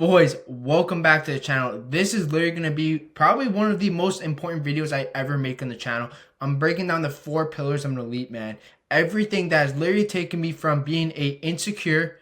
Boys, welcome back to the channel. This is literally going to be probably one of the most important videos I ever make on the channel. I'm breaking down the 4 pillars of an elite man. Everything that has literally taken me from being a insecure,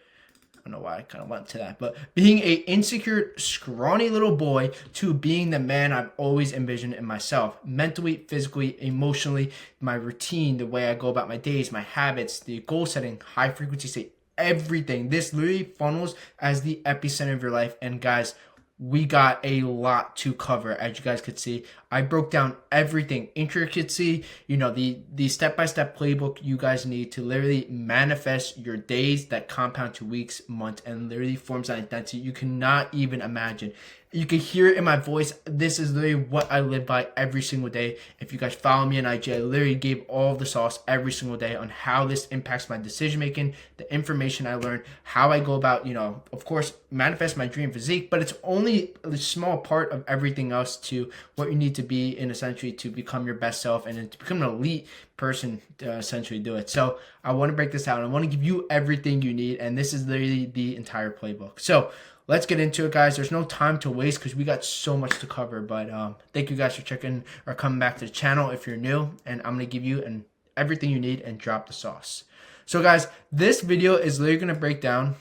I don't know why I kind of went to that, but being a insecure, scrawny little boy to being the man I've always envisioned in myself. Mentally, physically, emotionally, my routine, the way I go about my days, my habits, the goal setting, high frequency state, everything. This literally funnels as the epicenter of your life. And guys, we got a lot to cover. As you guys could see, I broke down everything intricacy, the step-by-step playbook you guys need to literally manifest your days that compound to weeks, months, and literally forms an identity you cannot even imagine. You can hear it in my voice. This is literally what I live by every single day. If you guys follow me on IG, I literally gave all the sauce every single day on how this impacts my decision making, the information I learned, how I go about, of course, manifest my dream physique, but it's only a small part of everything else to what you need to be in essentially to become your best self and to become an elite person to essentially do it. So I want to break this out. I want to give you everything you need, and this is literally the entire playbook. So let's get into it, guys. There's no time to waste because we got so much to cover. But thank you guys for checking or coming back to the channel if you're new. And I'm going to give you everything you need and drop the sauce. So, guys, this video is literally going to break down.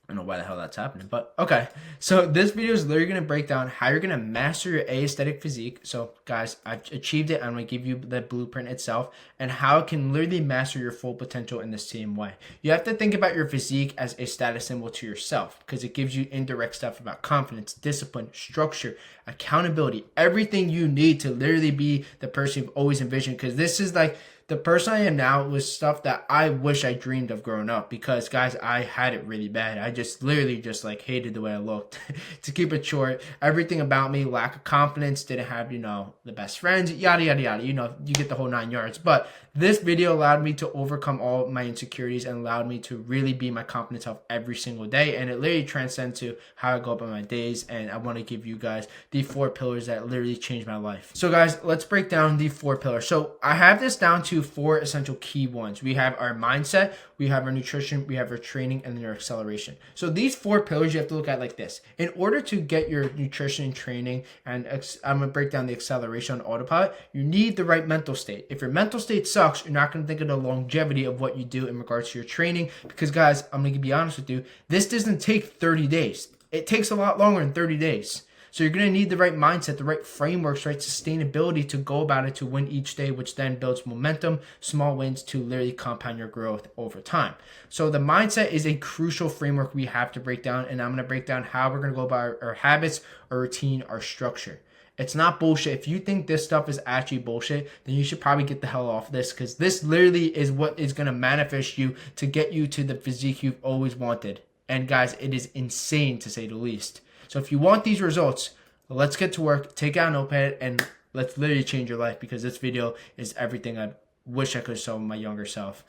I don't know why the hell that's happening, but okay. So this video is literally going to break down how you're going to master your aesthetic physique. So guys, I've achieved it. I'm going to give you the blueprint itself and how it can literally master your full potential in the same way. You have to think about your physique as a status symbol to yourself because it gives you indirect stuff about confidence, discipline, structure, accountability, everything you need to literally be the person you've always envisioned. Because this is like, the person I am now was stuff that I wish I dreamed of growing up because, guys, I had it really bad. I just literally like hated the way I looked. To keep it short, everything about me, lack of confidence, didn't have, the best friends, yada, yada, yada. You get the whole 9 yards. But this video allowed me to overcome all my insecurities and allowed me to really be my confident self every single day. And it literally transcends to how I go about my days. And I want to give you guys the 4 pillars that literally changed my life. So, guys, let's break down the 4 pillars. So I have this down to 4 essential key ones. We have our mindset, we have our nutrition, we have our training, and then our acceleration. So these 4 pillars you have to look at like this. In order to get your nutrition and training, and I'm going to break down the acceleration on autopilot, you need the right mental state. If your mental state sucks, you're not going to think of the longevity of what you do in regards to your training because, guys, I'm going to be honest with you, this doesn't take 30 days. It takes a lot longer than 30 days. So you're going to need the right mindset, the right frameworks, right sustainability to go about it to win each day, which then builds momentum, small wins to literally compound your growth over time. So the mindset is a crucial framework we have to break down, and I'm going to break down how we're going to go about our habits, our routine, our structure. It's not bullshit. If you think this stuff is actually bullshit, then you should probably get the hell off this because this literally is what is going to manifest you to get you to the physique you've always wanted. And guys, it is insane to say the least. So if you want these results, let's get to work, take out a notepad, and let's literally change your life because this video is everything I wish I could have shown my younger self.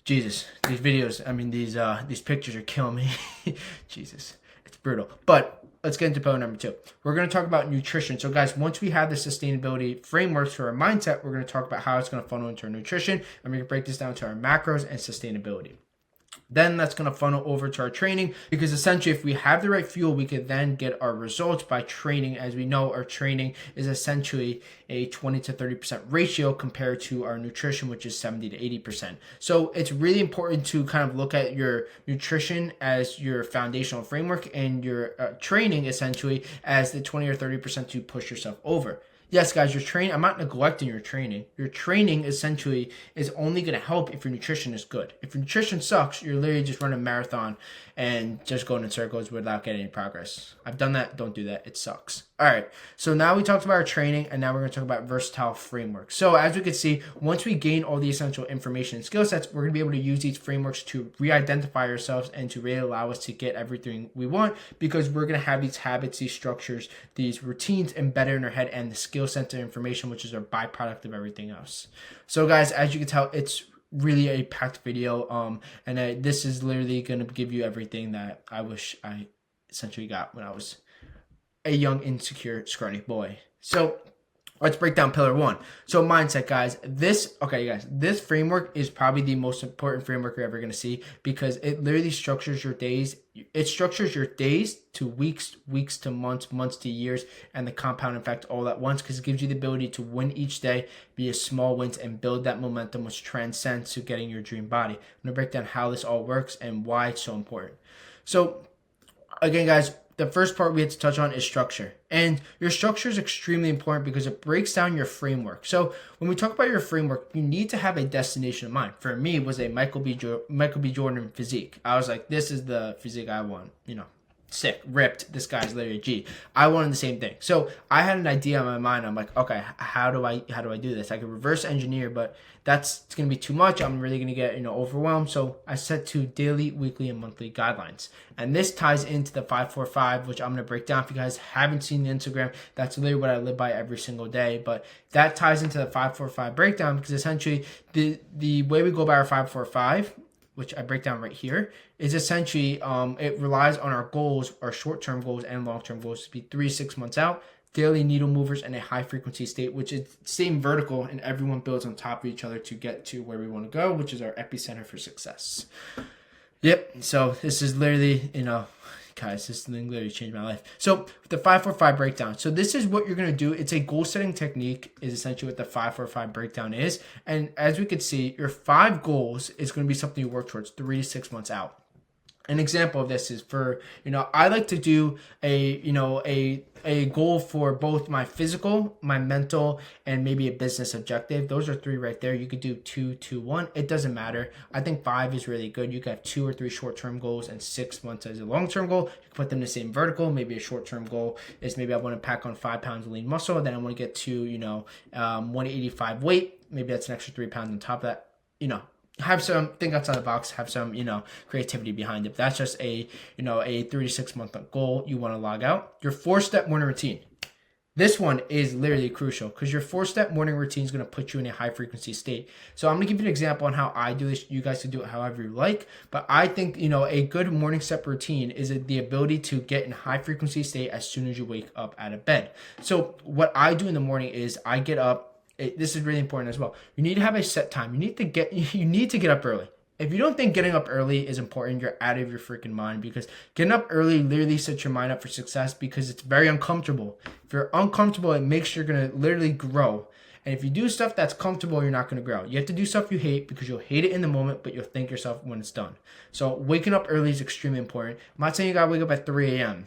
Jesus, these videos, these pictures are killing me. Jesus, it's brutal. But let's get into pillar number 2. We're going to talk about nutrition. So guys, once we have the sustainability frameworks for our mindset, we're going to talk about how it's going to funnel into our nutrition, and we're going to break this down to our macros and sustainability. Then that's going to funnel over to our training because essentially if we have the right fuel, we can then get our results by training. As we know, our training is essentially a 20 to 30% ratio compared to our nutrition, which is 70 to 80%. So it's really important to kind of look at your nutrition as your foundational framework and your training essentially as the 20 or 30% to push yourself over. Yes, guys, your training, I'm not neglecting your training. Your training essentially is only going to help if your nutrition is good. If your nutrition sucks, you're literally just running a marathon and just going in circles without getting any progress. I've done that. Don't do that. It sucks. All right. So now we talked about our training, and now we're going to talk about versatile framework. So as we can see, once we gain all the essential information and skill sets, we're going to be able to use these frameworks to re-identify ourselves and to really allow us to get everything we want because we're going to have these habits, these structures, these routines embedded in our head and the skill center information, which is our byproduct of everything else. So guys, as you can tell, it's really a packed video. This is literally going to give you everything that I wish I essentially got when I was a young, insecure, scrawny boy. So Let's break down pillar one. So mindset, guys. Okay, guys, this framework is probably the most important framework you're ever going to see because it literally structures your days. It structures your days to weeks, weeks to months, months to years, and the compound effect all at once because it gives you the ability to win each day, be a small wins, and build that momentum which transcends to getting your dream body. I'm going to break down how this all works and why it's so important. So again, guys, the first part we had to touch on is structure. And your structure is extremely important because it breaks down your framework. So when we talk about your framework, you need to have a destination in mind. For me, it was a Michael B. Jordan physique. I was like, this is the physique I want, sick, ripped. This guy's literally a G. I wanted the same thing. So I had an idea in my mind. I'm like, okay, how do I do this? I could reverse engineer, but it's gonna be too much. I'm really gonna get overwhelmed. So I set 2 daily, weekly, and monthly guidelines. And this ties into the 5-4-5, which I'm gonna break down. If you guys haven't seen the Instagram, that's literally what I live by every single day. But that ties into the 5-4-5 breakdown because essentially the way we go by our 5-4-5, which I break down right here, is essentially it relies on our goals, our short-term goals and long-term goals to be 3 to 6 months out, daily needle movers in a high-frequency state, which is same vertical, and everyone builds on top of each other to get to where we want to go, which is our epicenter for success. Yep, so this is literally, guys, this thing literally changed my life. So the 5-4-5 breakdown. So this is what you're going to do. It's a goal setting technique is essentially what the 5-4-5 breakdown is. And as we could see, your 5 goals is going to be something you work towards 3 to 6 months out. An example of this is for, I like to do a goal for both my physical, my mental, and maybe a business objective. Those are 3 right there. You could do 2, 2, 1. It doesn't matter. I think 5 is really good. You could have 2 or 3 short-term goals and 6 months as a long-term goal. You can put them in the same vertical. Maybe a short-term goal is maybe I want to pack on 5 pounds of lean muscle. Then I want to get to, 185 weight. Maybe that's an extra 3 pounds on top of that, have some think outside the box, have some, creativity behind it. That's just a 3 to 6 month goal you want to log out. Your 4-step morning routine. This one is literally crucial because your 4-step morning routine is going to put you in a high frequency state. So I'm going to give you an example on how I do this. You guys can do it however you like, but I think, a good morning step routine is the ability to get in high frequency state as soon as you wake up out of bed. So what I do in the morning is I get up. This is really important as well. You need to have a set time. You need to get up early. If you don't think getting up early is important, you're out of your freaking mind because getting up early literally sets your mind up for success because it's very uncomfortable. If you're uncomfortable, it makes you're going to literally grow. And if you do stuff that's comfortable, you're not going to grow. You have to do stuff you hate because you'll hate it in the moment, but you'll thank yourself when it's done. So waking up early is extremely important. I'm not saying you got to wake up at 3 a.m.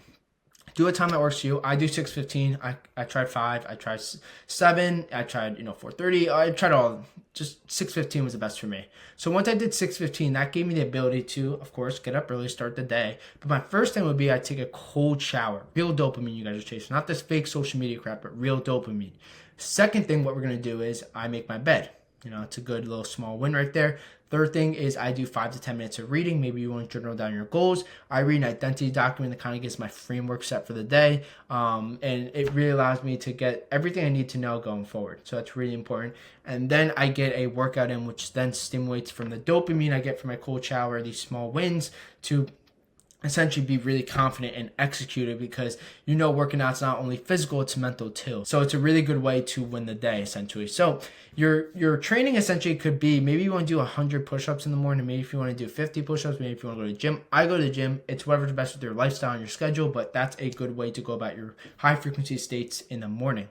Do a time that works for you. I do 6:15. I tried 5. I tried 7. I tried 4:30. I tried all. Just 6:15 was the best for me. So once I did 6:15, that gave me the ability to, of course, get up early, start the day. But my first thing would be I take a cold shower. Real dopamine you guys are chasing. Not this fake social media crap, but real dopamine. Second thing, what we're going to do is I make my bed. It's a good little small win right there. Third thing is I do 5 to 10 minutes of reading. Maybe you want to journal down your goals. I read an identity document that kind of gets my framework set for the day. And it really allows me to get everything I need to know going forward. So that's really important. And then I get a workout in, which then stimulates from the dopamine I get from my cold shower, these small wins to essentially be really confident and execute it because working out's not only physical, it's mental too. So it's a really good way to win the day essentially. So your training essentially could be maybe you want to do 100 push-ups in the morning, maybe if you want to do 50 push-ups, maybe if you want to go to the gym. I go to the gym. It's whatever's best with your lifestyle and your schedule, but that's a good way to go about your high frequency states in the morning.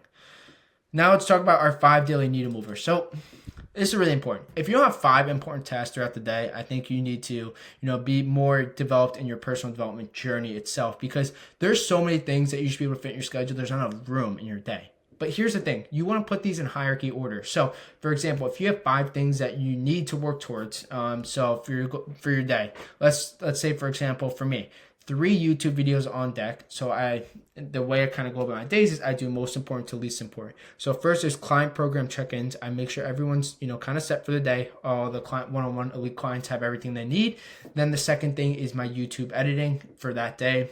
Now let's talk about our 5 daily needle movers. So this is really important. If you don't have 5 important tasks throughout the day, I think you need to, be more developed in your personal development journey itself because there's so many things that you should be able to fit in your schedule. There's not enough room in your day. But here's the thing. You want to put these in hierarchy order. So, for example, if you have 5 things that you need to work towards, so for your day, let's say, for example, for me, 3 YouTube videos on deck. So the way I kind of go about my days is I do most important to least important. So first is client program check-ins. I make sure everyone's, kind of set for the day. All the client one-on-one elite clients have everything they need. Then the second thing is my YouTube editing for that day.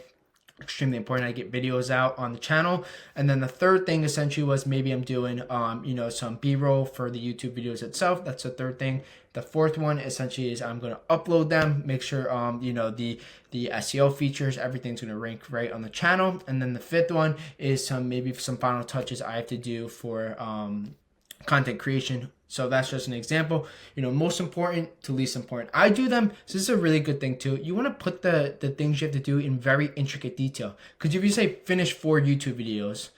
extremely important. I get videos out on the channel. And then the third thing essentially was maybe I'm doing some b-roll for the YouTube videos itself. That's the third thing. The fourth one essentially is I'm going to upload them, make sure the SEO features, everything's going to rank right on the channel. And then the fifth one is maybe some final touches I have to do for content creation. So that's just an example, most important to least important. I do them. So this is a really good thing too. You want to put the things you have to do in very intricate detail. Because if you say finish 4 YouTube videos,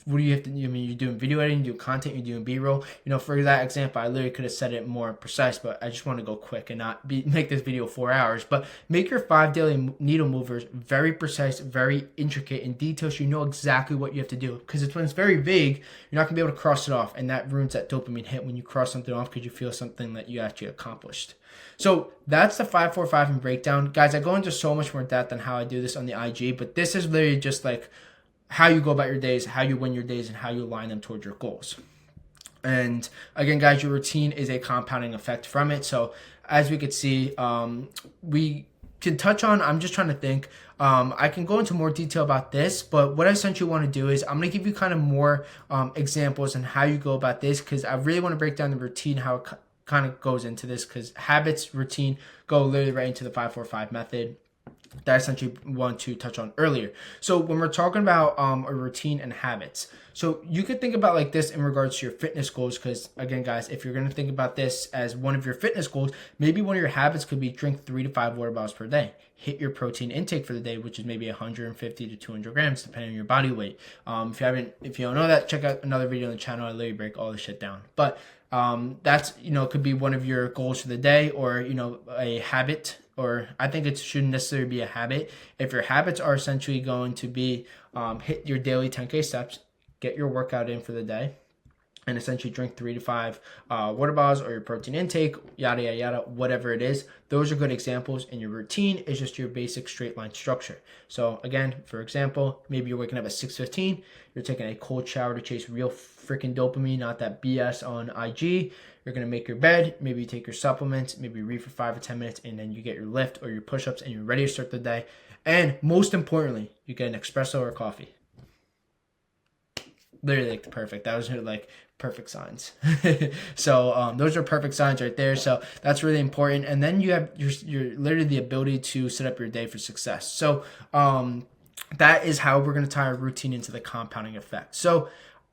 what do you have to do? I mean, you're doing video editing, you're doing content, you're doing B-roll. For that example, I literally could have said it more precise, but I just want to go quick and not make this video 4 hours. But make your 5 daily needle movers very precise, very intricate in detail, so you know exactly what you have to do. Because when it's very vague, you're not going to be able to cross it off, and that ruins that dopamine hit when you cross something off because you feel something that you actually accomplished. So that's the 5-4-5 and breakdown. Guys, I go into so much more depth on how I do this on the IG, but this is literally just like how you go about your days, how you win your days, and how you align them towards your goals. And again, guys, your routine is a compounding effect from it. So as we could see, we can touch on, I'm just trying to think, I can go into more detail about this, but what I essentially want to do is I'm going to give you kind of more examples on how you go about this, because I really want to break down the routine, how it kind of goes into this, because habits, routine go literally right into the 5-4-5 method that I essentially want to touch on earlier. So when we're talking about a routine and habits, so you could think about like this in regards to your fitness goals, because again, guys, if you're going to think about this as one of your fitness goals, maybe one of your habits could be drink 3 to 5 water bottles per day. Hit your protein intake for the day, which is maybe 150 to 200 grams, depending on your body weight. If you don't know that, check out another video on the channel. I literally break all this shit down. But that's, could be one of your goals for the day, or, a habit, or I think it shouldn't necessarily be a habit. If your habits are essentially going to be hit your daily 10K steps, get your workout in for the day, and essentially drink 3 to 5 water bottles, or your protein intake, yada, yada, yada, whatever it is. Those are good examples. And your routine is just your basic straight line structure. So again, for example, maybe you're waking up at 6:15, you're taking a cold shower to chase real freaking dopamine, not that BS on IG. You're going to make your bed, maybe you take your supplements, maybe you read for 5 or 10 minutes, and then you get your lift or your push-ups, and you're ready to start the day. And most importantly, you get an espresso or coffee. Literally like perfect. That was like perfect signs. So those are perfect signs right there. So that's really important. And then you have your literally the ability to set up your day for success. So that is how we're going to tie our routine into the compounding effect. So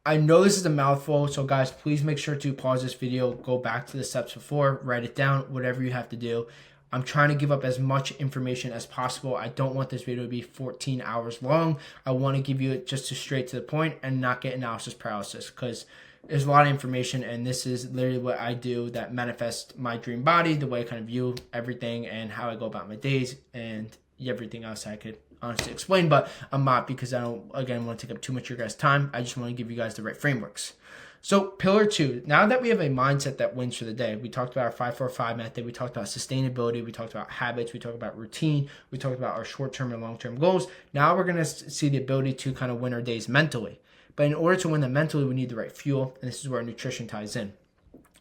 I know this is a mouthful, so guys, please make sure to pause this video, go back to the steps before, write it down, whatever you have to do. I'm trying to give up as much information as possible. I don't want this video to be 14 hours long. I want to give you it just straight to the point and not get analysis paralysis, because there's a lot of information, and this is literally what I do that manifests my dream body, the way I kind of view everything, and how I go about my days, and everything else I could honestly explain, but I'm not, because I don't, again, want to take up too much of your guys' time. I just want to give you guys the right frameworks. So pillar 2, now that we have a mindset that wins for the day, we talked about our 5-4-5 method, we talked about sustainability, we talked about habits, we talked about routine, we talked about our short-term and long-term goals. Now we're going to see the ability to kind of win our days mentally. But in order to win them mentally, we need the right fuel, and this is where our nutrition ties in.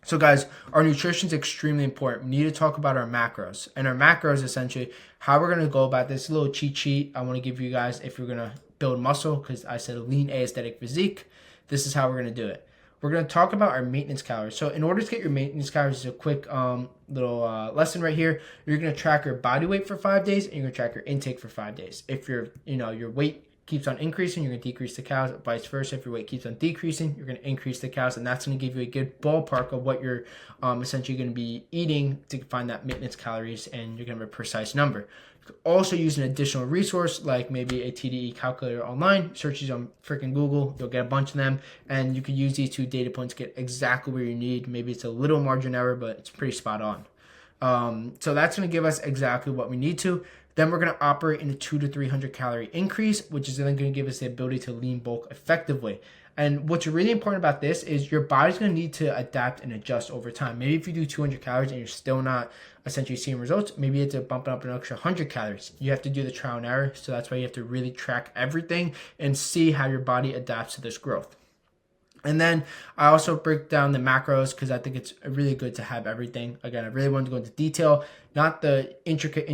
So guys, our nutrition is extremely important. We need to talk about our macros. And our macros, essentially, how we're going to go about this little cheat sheet I want to give you guys if you're going to build muscle, because I said lean aesthetic physique. This is how we're going to do it. We're going to talk about our maintenance calories. So in order to get your maintenance calories, a quick little lesson right here. You're going to track your body weight for 5 days, and you're going to track your intake for 5 days. If your weight keeps on increasing, you're going to decrease the calories. Vice versa, if your weight keeps on decreasing, you're going to increase the calories, and that's going to give you a good ballpark of what you're essentially going to be eating to find that maintenance calories, and you're going to have a precise number. You could also use an additional resource like maybe a TDE calculator online. Search these on freaking Google. You'll get a bunch of them, and you could use these 2 data points to get exactly where you need. Maybe it's a little margin error, but it's pretty spot on. So that's going to give us exactly what we need to. Then we're going to operate in a 200 to 300 calorie increase, which is then going to give us the ability to lean bulk effectively. And what's really important about this is your body's going to need to adapt and adjust over time. Maybe if you do 200 calories and you're still not essentially seeing results, maybe it's a bump up an extra 100 calories. You have to do the trial and error. So that's why you have to really track everything and see how your body adapts to this growth. And then I also break down the macros because I think it's really good to have everything. Again, I really want to go into detail, not the intricate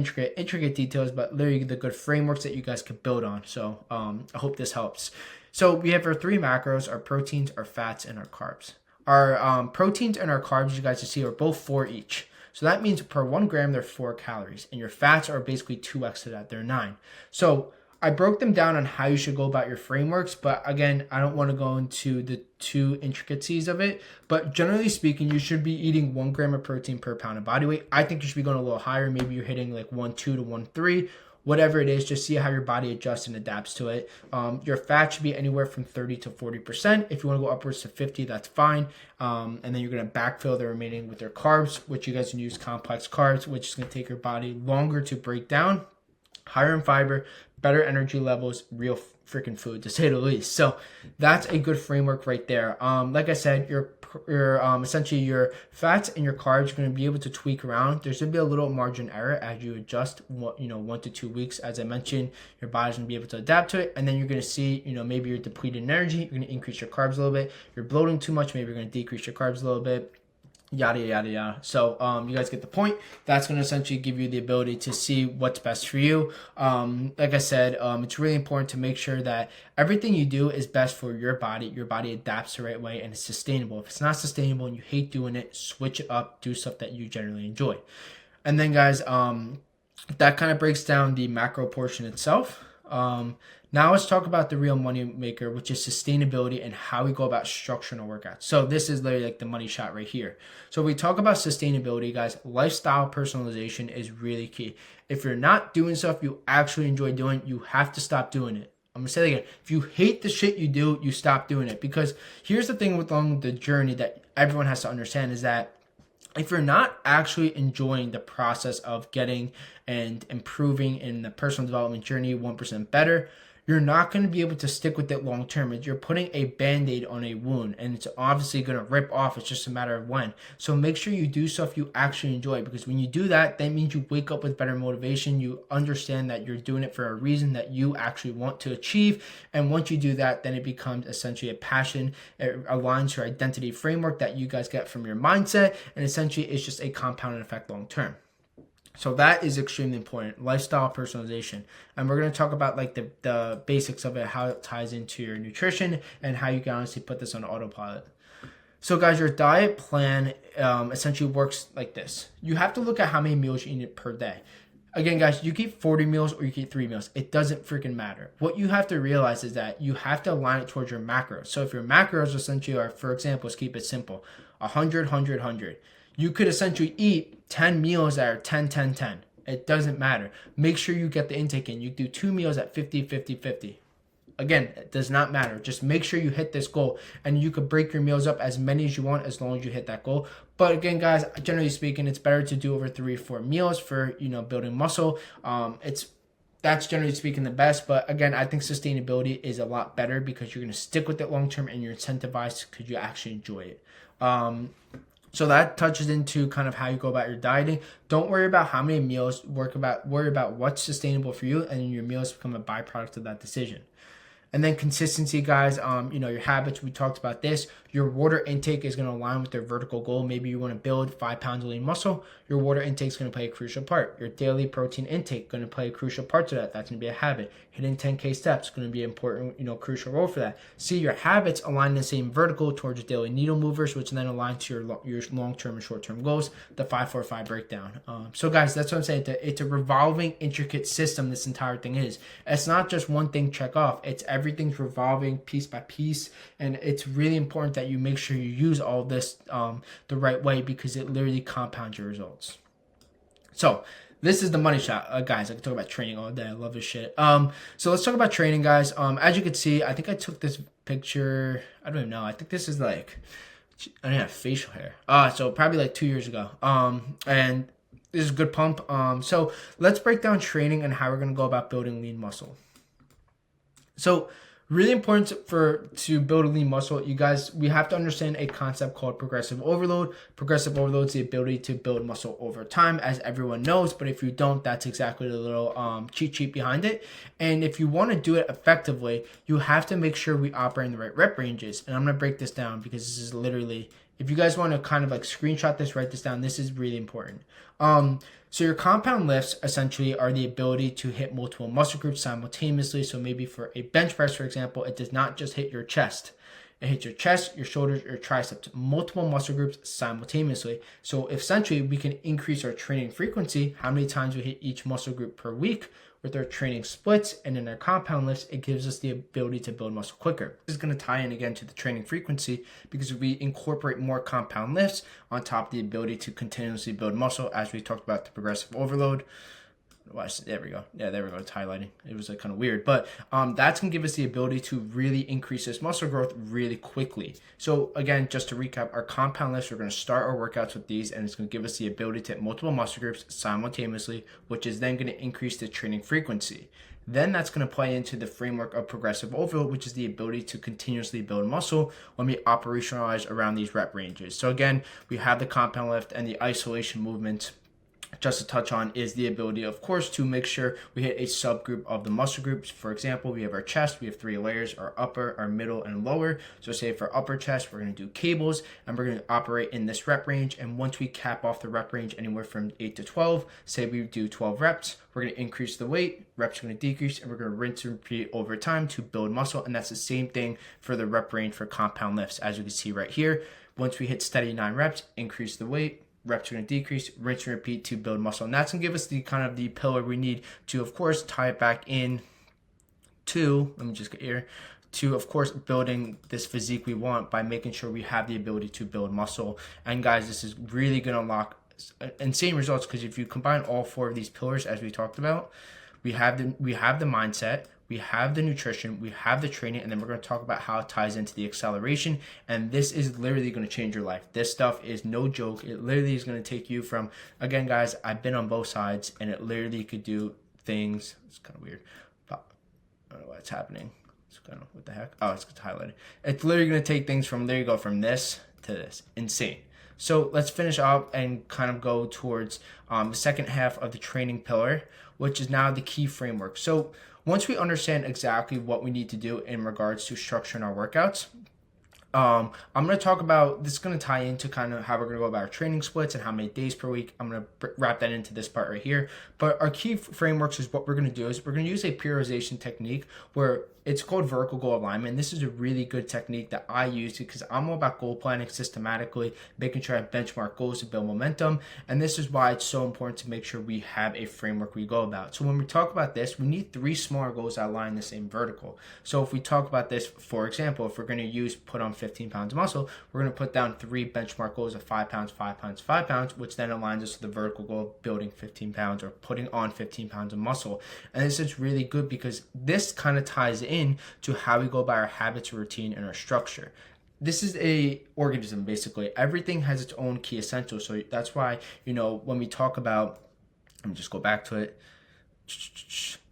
details, but literally the good frameworks that you guys could build on. So I hope this helps. So we have our 3 macros: our proteins, our fats, and our carbs. Our proteins and our carbs, you guys can see, are both 4 each. So that means per 1 gram, they're 4 calories. And your fats are basically 2x to that. They're 9. So I broke them down on how you should go about your frameworks, but again, I don't want to go into the too intricacies of it. But generally speaking, you should be eating 1 gram of protein per pound of body weight. I think you should be going a little higher. Maybe you're hitting like 1.2 to 1.3. Whatever it is, just see how your body adjusts and adapts to it. Your fat should be anywhere from 30 to 40%. If you want to go upwards to 50, that's fine. And then you're going to backfill the remaining with your carbs, which you guys can use complex carbs, which is going to take your body longer to break down, higher in fiber, better energy levels, real freaking food to say the least. So that's a good framework right there. Like I said, your essentially your fats and your carbs are going to be able to tweak around. There's going to be a little margin error as you adjust, 1 to 2 weeks. As I mentioned, your body's going to be able to adapt to it, and then you're going to see, maybe you're depleted in energy. You're going to increase your carbs a little bit. You're bloating too much. Maybe you're going to decrease your carbs a little bit. Yada yada yada. So you guys get the point. That's going to essentially give you the ability to see what's best for you. Like I said, it's really important to make sure that everything you do is best for your body. Your body adapts the right way and it's sustainable. If it's not sustainable and you hate doing it, switch it up. Do stuff that you generally enjoy. And then guys, that kind of breaks down the macro portion itself. Now let's talk about the real money maker, which is sustainability and how we go about structuring our workouts. So this is literally like the money shot right here. So we talk about sustainability, guys. Lifestyle personalization is really key. If you're not doing stuff you actually enjoy doing, you have to stop doing it. I'm gonna say it again. If you hate the shit you do, you stop doing it. Because here's the thing along the journey that everyone has to understand is that if you're not actually enjoying the process of getting and improving in the personal development journey 1% better, you're not going to be able to stick with it long term. You're putting a band-aid on a wound and it's obviously going to rip off. It's just a matter of when. So make sure you do stuff you actually enjoy, because when you do that, that means you wake up with better motivation. You understand that you're doing it for a reason that you actually want to achieve. And once you do that, then it becomes essentially a passion. It aligns your identity framework that you guys get from your mindset. And essentially it's just a compounding effect long term. So that is extremely important. Lifestyle personalization. And we're going to talk about like the basics of it, how it ties into your nutrition and how you can honestly put this on autopilot. So guys, your diet plan essentially works like this. You have to look at how many meals you eat per day. Again, guys, you keep 40 meals or you keep 3 meals. It doesn't freaking matter. What you have to realize is that you have to align it towards your macros. So if your macros essentially are, for example, let's keep it simple, 100, 100, 100. You could essentially eat 10 meals that are 10, 10, 10. It doesn't matter. Make sure you get the intake in. You do 2 meals at 50, 50, 50. Again, it does not matter. Just make sure you hit this goal. And you could break your meals up as many as you want as long as you hit that goal. But again, guys, generally speaking, it's better to do over 3 or 4 meals for, building muscle. That's generally speaking the best. But again, I think sustainability is a lot better because you're going to stick with it long term and you're incentivized because you actually enjoy it. So that touches into kind of how you go about your dieting. Don't worry about how many meals, worry about what's sustainable for you, and your meals become a byproduct of that decision. And then consistency, guys, your habits, we talked about this. Your water intake is going to align with your vertical goal. Maybe you want to build 5 pounds of lean muscle. Your water intake is going to play a crucial part. Your daily protein intake going to play a crucial part to that. That's going to be a habit. Hitting 10K steps is going to be an important, crucial role for that. See, your habits align the same vertical towards your daily needle movers, which then align to your long-term and short-term goals, the 5-4-5 breakdown. So guys, that's what I'm saying. It's a revolving, intricate system, this entire thing is. It's not just one thing check off. It's everything's revolving piece by piece, and it's really important that you make sure you use all this the right way, because it literally compounds your results. So this is the money shot, guys. I can talk about training all day. I love this shit. So let's talk about training, guys. As you can see, I think I took this picture. I don't even know. I think this is like, I don't have facial hair. So probably like 2 years ago. And this is a good pump. So let's break down training and how we're gonna go about building lean muscle. So Really important to build a lean muscle, you guys, we have to understand a concept called progressive overload. Progressive overload is the ability to build muscle over time, as everyone knows, but if you don't, that's exactly the little cheat sheet behind it. And if you want to do it effectively, you have to make sure we operate in the right rep ranges. And I'm going to break this down because this is literally, if you guys want to kind of like screenshot this, write this down, this is really important. So your compound lifts essentially are the ability to hit multiple muscle groups simultaneously. So maybe for a bench press, for example, it does not just hit your chest. It hits your chest, your shoulders, your triceps, multiple muscle groups simultaneously. So essentially we can increase our training frequency, how many times we hit each muscle group per week, with our training splits and in our compound lifts, it gives us the ability to build muscle quicker. This is going to tie in again to the training frequency, because if we incorporate more compound lifts on top of the ability to continuously build muscle, as we talked about the progressive overload. There we go. Yeah, there we go. It's highlighting. It was like kind of weird, but that's gonna give us the ability to really increase this muscle growth really quickly. So again, just to recap, our compound lifts, we're gonna start our workouts with these, and it's gonna give us the ability to hit multiple muscle groups simultaneously, which is then gonna increase the training frequency. Then that's going to play into the framework of progressive overload, which is the ability to continuously build muscle when we operationalize around these rep ranges. So again, we have the compound lift and the isolation movement. Just to touch on is the ability, of course, to make sure we hit a subgroup of the muscle groups. For example, we have our chest, we have 3 layers, our upper, our middle, and lower. So say for upper chest, we're going to do cables, and we're going to operate in this rep range. And once we cap off the rep range anywhere from 8 to 12, say we do 12 reps, we're going to increase the weight, reps are going to decrease, and we're going to rinse and repeat over time to build muscle. And that's the same thing for the rep range for compound lifts. As you can see right here, once we hit steady 9 reps, increase the weight, reps are going to decrease, rinse and repeat to build muscle. And that's going to give us the kind of the pillar we need to, of course, tie it back in to, let me just get here, to, of course, building this physique we want by making sure we have the ability to build muscle. And guys, this is really going to unlock insane results, because if you combine all 4 of these pillars, as we talked about, we have the mindset, we have the nutrition, we have the training, and then we're going to talk about how it ties into the acceleration. And this is literally going to change your life. This stuff is no joke. It literally is going to take you from, again, guys, I've been on both sides, and it literally could do things. It's kind of weird. But I don't know what's happening. It's kind of, what the heck? Oh, it's highlighted. It's literally going to take things from, there you go, from this to this. Insane. So let's finish up and kind of go towards the second half of the training pillar, which is now the key framework. So once we understand exactly what we need to do in regards to structuring our workouts, I'm going to talk about, this is going to tie into kind of how we're going to go about our training splits and how many days per week. I'm going to wrap that into this part right here. But our key frameworks is what we're going to do is we're going to use a periodization technique where it's called vertical goal alignment. This is a really good technique that I use because I'm all about goal planning systematically, making sure I benchmark goals to build momentum. And this is why it's so important to make sure we have a framework we go about. So when we talk about this, we need 3 smaller goals that align the same vertical. So if we talk about this, for example, if we're going to use put on 15 pounds of muscle, we're going to put down 3 benchmark goals of 5 pounds, 5 pounds, 5 pounds, which then aligns us to the vertical goal of building 15 pounds or putting on 15 pounds of muscle. And this is really good because this kind of ties in to how we go about our habits, routine, and our structure. This is a organism, basically. Everything has its own key essentials. So that's why, when we talk about, let me just go back to it.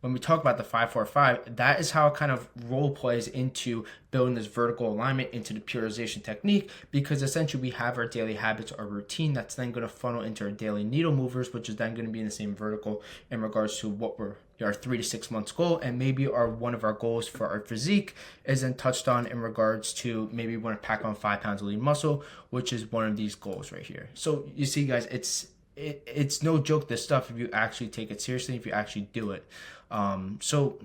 When we talk about the 5-4-5, that is how it kind of role plays into building this vertical alignment into the periodization technique, because essentially we have our daily habits, our routine that's then going to funnel into our daily needle movers, which is then going to be in the same vertical in regards to what our 3 to 6 months goal, and maybe one of our goals for our physique is then touched on in regards to maybe we want to pack on 5 pounds of lean muscle, which is one of these goals right here. So you see, guys, it's no joke, this stuff, if you actually take it seriously, if you actually do it. So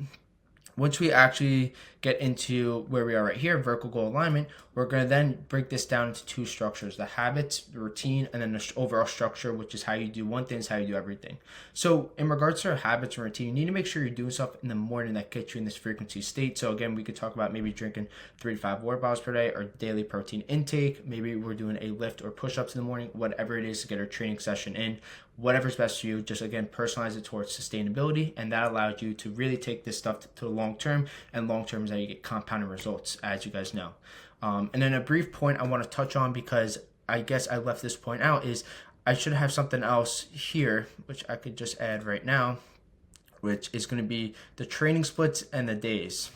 once we actually get into where we are right here, vertical goal alignment, we're going to then break this down into 2 structures, the habits, the routine, and then the overall structure, which is how you do one thing, is how you do everything. So in regards to our habits and routine, you need to make sure you're doing stuff in the morning that gets you in this frequency state. So again, we could talk about maybe drinking 3 to 5 water bottles per day, or daily protein intake. Maybe we're doing a lift or push-ups in the morning, whatever it is to get our training session in. Whatever's best for you, just again, personalize it towards sustainability, and that allows you to really take this stuff to the long term, and long term is how you get compounded results, as you guys know. And then a brief point I want to touch on, because I guess I left this point out, is I should have something else here, which I could just add right now, which is going to be the training splits and the days.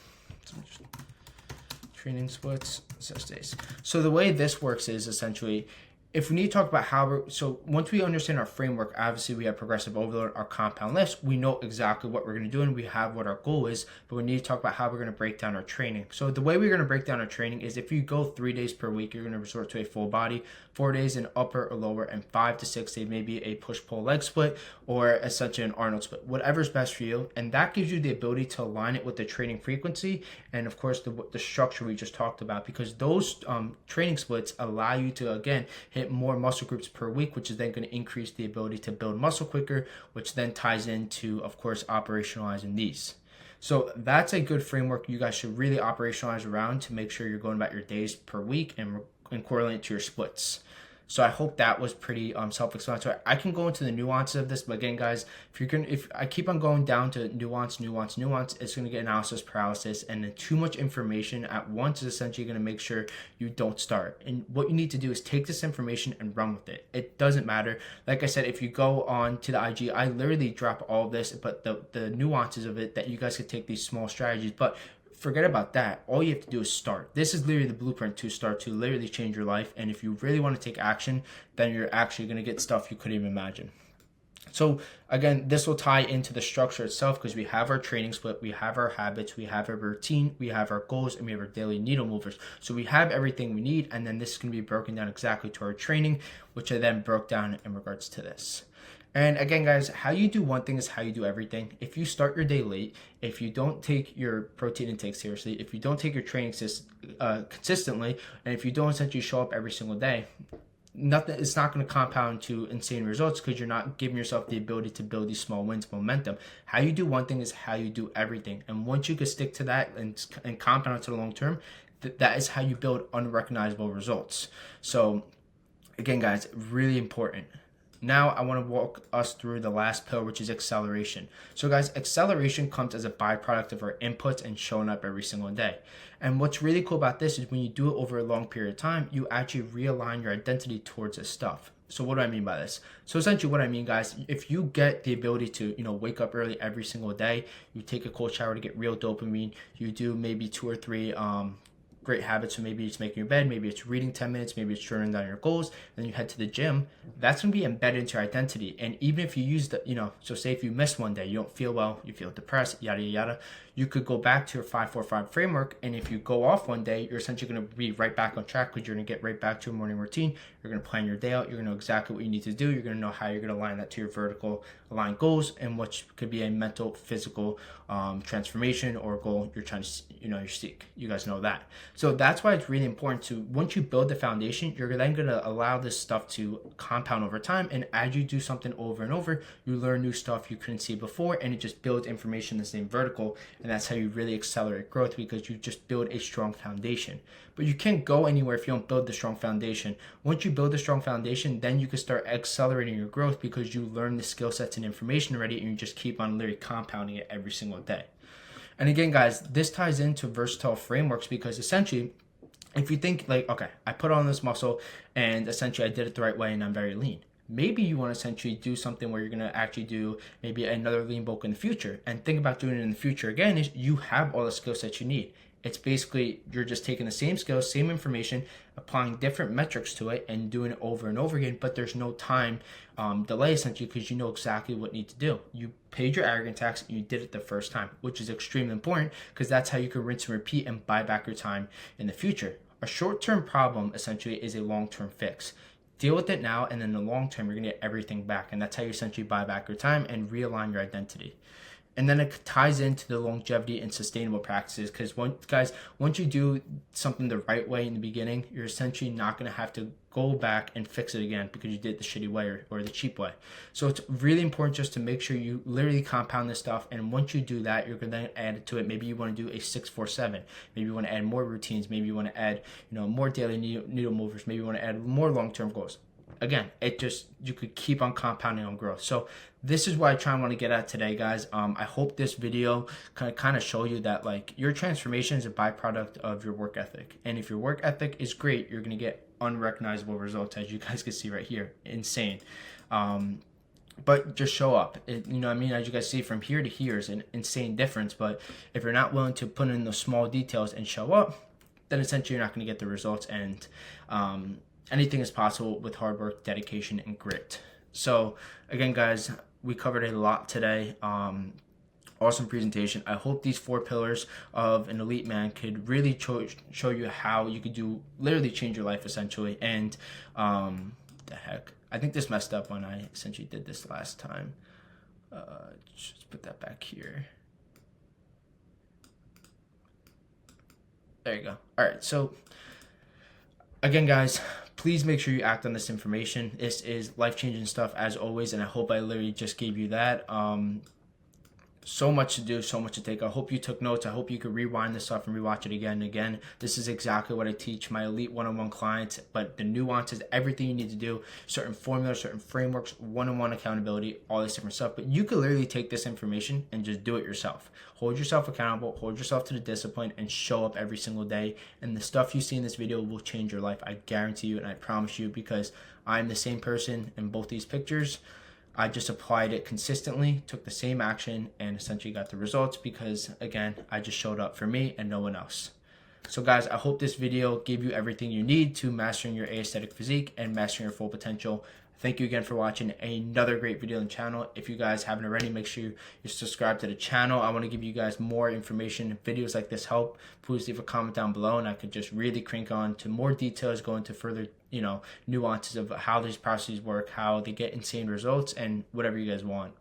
training splits, 6 days. So the way this works is essentially, if we need to talk about how so once we understand our framework, obviously we have progressive overload, our compound lifts, we know exactly what we're going to do and we have what our goal is, but we need to talk about how we're going to break down our training. So the way we're going to break down our training is, if you go 3 days per week, you're going to resort to a full body, 4 days an upper or lower, and 5 to 6 days maybe a push-pull leg split, or essentially an Arnold split, whatever's best for you. And that gives you the ability to align it with the training frequency and of course the structure we just talked about, because those training splits allow you to, again, hit more muscle groups per week, which is then going to increase the ability to build muscle quicker, which then ties into, of course, operationalizing these. So that's a good framework you guys should really operationalize around to make sure you're going about your days per week and correlate to your splits. So I hope that was pretty self-explanatory. I can go into the nuances of this, but again, guys, if I keep on going down to nuance, it's going to get analysis paralysis, and then too much information at once is essentially going to make sure you don't start. And what you need to do is take this information and run with it. It doesn't matter. Like I said, if you go on to the IG, I literally drop all of this, but the nuances of it, that you guys could take these small strategies, but forget about that. All you have to do is start. This is literally the blueprint to start to literally change your life. And if you really want to take action, then you're actually going to get stuff you couldn't even imagine. So again, this will tie into the structure itself, because we have our training split, we have our habits, we have our routine, we have our goals, and we have our daily needle movers. So we have everything we need, and then this is going to be broken down exactly to our training, which I then broke down in regards to this. And again, guys, how you do one thing is how you do everything. If you start your day late, if you don't take your protein intake seriously, if you don't take your training consistently, and if you don't essentially show up every single day, it's not going to compound to insane results, because you're not giving yourself the ability to build these small wins momentum. How you do one thing is how you do everything. And once you can stick to that and compound it to the long term, that is how you build unrecognizable results. So again, guys, really important. Now I want to walk us through the last pillar, which is acceleration. So guys, acceleration comes as a byproduct of our inputs and showing up every single day. And what's really cool about this is when you do it over a long period of time, you actually realign your identity towards this stuff. So what do I mean by this? So essentially what I mean, guys, if you get the ability to, wake up early every single day, you take a cold shower to get real dopamine, you do maybe 2 or 3 great habits. So maybe it's making your bed, maybe it's reading 10 minutes, maybe it's journaling down your goals, then you head to the gym. That's going to be embedded into your identity. And even if you use so say if you miss one day, you don't feel well, you feel depressed, yada, yada, you could go back to your 5-4-5 framework. And if you go off one day, you're essentially going to be right back on track, because you're going to get right back to a morning routine. You're going to plan your day out. You're going to know exactly what you need to do. You're going to know how you're going to align that to your vertical aligned goals, and what could be a mental, physical transformation or goal you're trying to, you seek. You guys know that. So that's why it's really important to, once you build the foundation, you're then going to allow this stuff to compound over time. And as you do something over and over, you learn new stuff you couldn't see before, and it just builds information in the same vertical. And that's how you really accelerate growth, because you just build a strong foundation. But you can't go anywhere if you don't build the strong foundation. Once you build a strong foundation, then you can start accelerating your growth, because you learn the skill sets and information already, and you just keep on literally compounding it every single day. And again, guys, this ties into versatile frameworks, because essentially, if you think like, okay, I put on this muscle and essentially I did it the right way and I'm very lean. Maybe you want to essentially do something where you're going to actually do maybe another lean bulk in the future, and think about doing it in the future. Again, is you have all the skill sets you need. It's basically, you're just taking the same skills, same information, applying different metrics to it and doing it over and over again, but there's no time delay essentially, because you know exactly what you need to do. You paid your arrogant tax and you did it the first time, which is extremely important, because that's how you can rinse and repeat and buy back your time in the future. A short-term problem essentially is a long-term fix. Deal with it now, and in the long term, you're going to get everything back. And that's how you essentially buy back your time and realign your identity. And then it ties into the longevity and sustainable practices, because once you do something the right way in the beginning, you're essentially not going to have to go back and fix it again because you did the shitty way or the cheap way. So it's really important just to make sure you literally compound this stuff. And once you do that, you're going to then add it to it. Maybe you want to do a 6-4-7. Maybe you want to add more routines. Maybe you want to add, more daily needle movers. Maybe you want to add more long-term goals. Again, you could keep on compounding on growth. So this is what I want to get at today, guys. I hope this video kind of show you that your transformation is a byproduct of your work ethic. And if your work ethic is great, you're going to get unrecognizable results, as you guys can see right here. Insane. But just show up. As you guys see, from here to here is an insane difference. But if you're not willing to put in those small details and show up, then essentially you're not going to get the results. And anything is possible with hard work, dedication, and grit. So again, guys, we covered a lot today. Awesome presentation. I hope these 4 pillars of an elite man could really show you how you could literally change your life essentially. And the heck, I think this messed up when I essentially did this last time. Just put that back here. There you go. All right, so again, guys, please make sure you act on this information. This is life-changing stuff as always, and I hope I literally just gave you that. So much to do, so much to take. I hope you took notes. I hope you could rewind this stuff and rewatch it again and again. This is exactly what I teach my elite one-on-one clients, but the nuances, everything you need to do, certain formulas, certain frameworks, one-on-one accountability, all this different stuff. But you could literally take this information and just do it yourself. Hold yourself accountable, hold yourself to the discipline, and show up every single day. And the stuff you see in this video will change your life. I guarantee you, and I promise you, because I'm the same person in both these pictures. I just applied it consistently, took the same action, and essentially got the results because, again, I just showed up for me and no one else. So guys, I hope this video gave you everything you need to mastering your aesthetic physique and mastering your full potential. Thank you again for watching another great video on the channel. If you guys haven't already, make sure you subscribe to the channel. I want to give you guys more information. If videos like this help, please leave a comment down below and I could just really crank on to more details, go into further, nuances of how these processes work, how they get insane results, and whatever you guys want.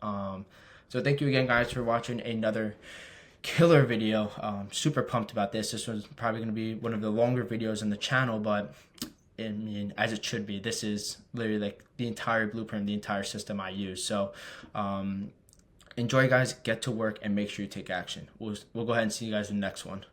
So thank you again, guys, for watching another killer video. Super pumped about this. This was probably going to be one of the longer videos on the channel, but I mean, as it should be. This is literally like the entire blueprint, the entire system I use. So enjoy, guys, get to work, and make sure you take action. We'll go ahead and see you guys in the next one.